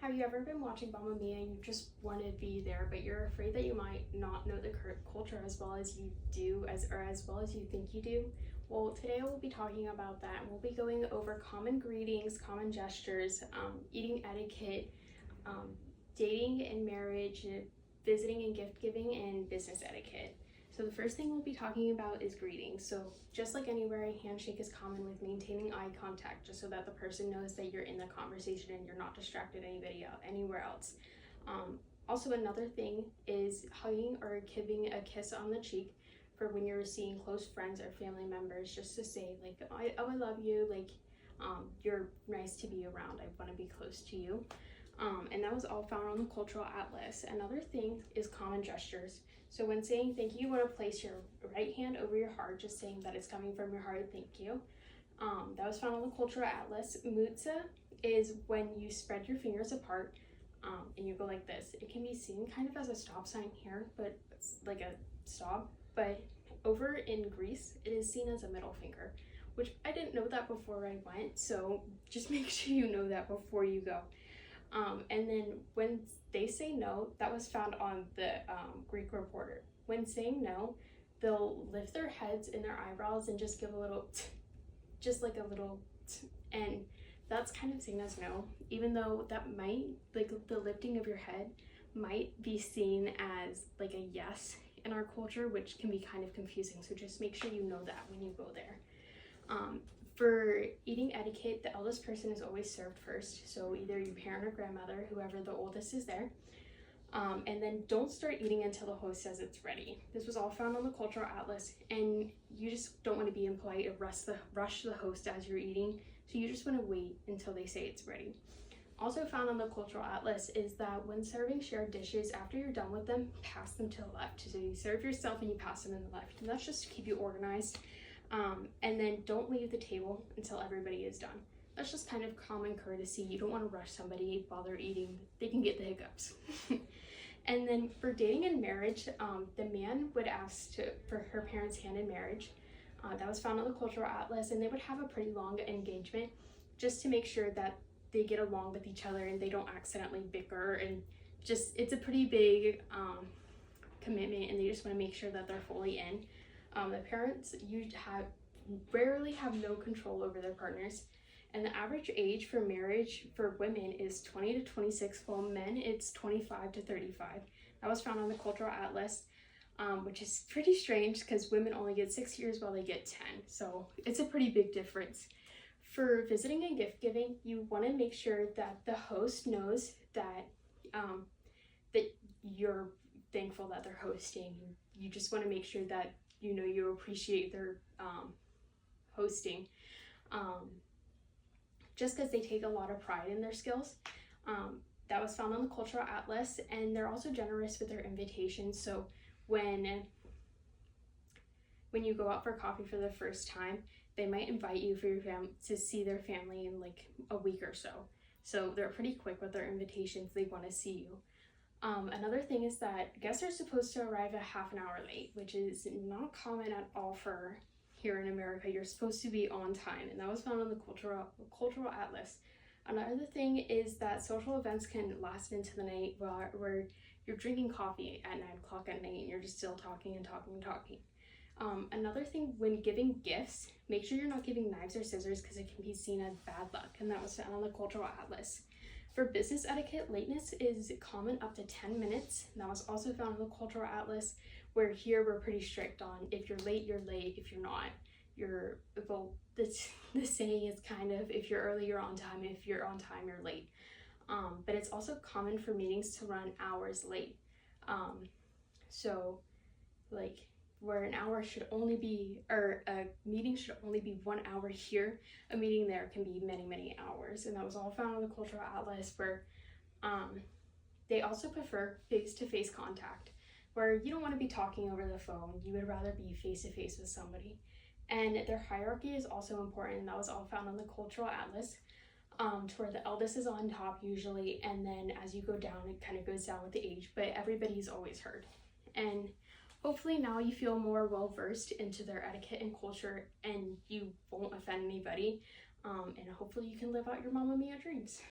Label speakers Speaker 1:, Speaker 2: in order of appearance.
Speaker 1: Have you ever been watching Mamma Mia and you just want to be there, but you're afraid that you might not know the culture as well as you do, or as well as you think you do? Well, today we'll be talking about that. We'll be going over common greetings, common gestures, eating etiquette, um, dating and marriage, visiting and gift giving, and business etiquette. So the first thing we'll be talking about is greetings. So just like anywhere, a handshake is common with maintaining eye contact, just so that the person knows that you're in the conversation and you're not distracted anywhere else. Also, another thing is hugging or giving a kiss on the cheek for when you're seeing close friends or family members, just to say like, I love you, like, you're nice to be around, I want to be close to you. And that was all found on the Cultural Atlas. Another thing is common gestures. So when saying thank you, you want to place your right hand over your heart, just saying that it's coming from your heart, thank you. That was found on the Cultural Atlas. Mutsa is when you spread your fingers apart and you go like this. It can be seen kind of as a stop sign here, but it's like a stop. But over in Greece, it is seen as a middle finger, which I didn't know that before I went. So just make sure you know that before you go. And then when they say no, that was found on the Greek Reporter. When saying no, they'll lift their heads and their eyebrows and just give a little just like a little and that's kind of seen as no, even though that might, like, the lifting of your head might be seen as like a yes in our culture, which can be kind of confusing. So just make sure you know that when you go there. For eating etiquette, the eldest person is always served first. So either your parent or grandmother, whoever the oldest is there. And then don't start eating until the host says it's ready. This was all found on the Cultural Atlas, and you just don't want to be impolite or rush the host as you're eating. So you just want to wait until they say it's ready. Also found on the Cultural Atlas is that when serving shared dishes, after you're done with them, pass them to the left. So you serve yourself and you pass them in the left. And that's just to keep you organized. And then don't leave the table until everybody is done. That's just kind of common courtesy. You don't want to rush somebody while they're eating. They can get the hiccups. And then for dating and marriage, the man would ask for her parents' hand in marriage. That was found on the Cultural Atlas, and they would have a pretty long engagement just to make sure that they get along with each other and they don't accidentally bicker, and just, it's a pretty big commitment, and they just want to make sure that they're fully in. The parents rarely have no control over their partners, and the average age for marriage for women is 20 to 26, while men it's 25 to 35. That was found on the Cultural Atlas, which is pretty strange because women only get 6 years while they get 10, so it's a pretty big difference. For visiting and gift giving, you want to make sure that the host knows that that you're thankful that they're hosting. You just want to make sure that you appreciate their hosting, just because they take a lot of pride in their skills. That was found on the Cultural Atlas, and they're also generous with their invitations. So when you go out for coffee for the first time, they might invite you for your to see their family in like a week or so. So they're pretty quick with their invitations. They want to see you. Another thing is that guests are supposed to arrive a half an hour late, which is not common at all for here in America. You're supposed to be on time, and that was found on the Cultural Atlas. Another thing is that social events can last into the night where you're drinking coffee at 9 o'clock at night and you're just still talking and talking and talking. Another thing, when giving gifts, make sure you're not giving knives or scissors because it can be seen as bad luck, and that was found on the Cultural Atlas. For business etiquette, lateness is common up to 10 minutes. And that was also found in the Cultural Atlas, where here we're pretty strict on if you're late, you're late. If you're not, the saying is kind of, if you're early, you're on time. If you're on time, you're late. But it's also common for meetings to run hours late. So like, where an hour should only be, or a meeting should only be 1 hour here, a meeting there can be many, many hours. And that was all found on the Cultural Atlas, where they also prefer face-to-face contact, where you don't want to be talking over the phone. You would rather be face-to-face with somebody. And their hierarchy is also important, and that was all found on the Cultural Atlas, to where the eldest is on top usually, and then as you go down, it kind of goes down with the age, but everybody's always heard. And hopefully now you feel more well-versed into their etiquette and culture, and you won't offend anybody, and hopefully you can live out your Mamma Mia dreams.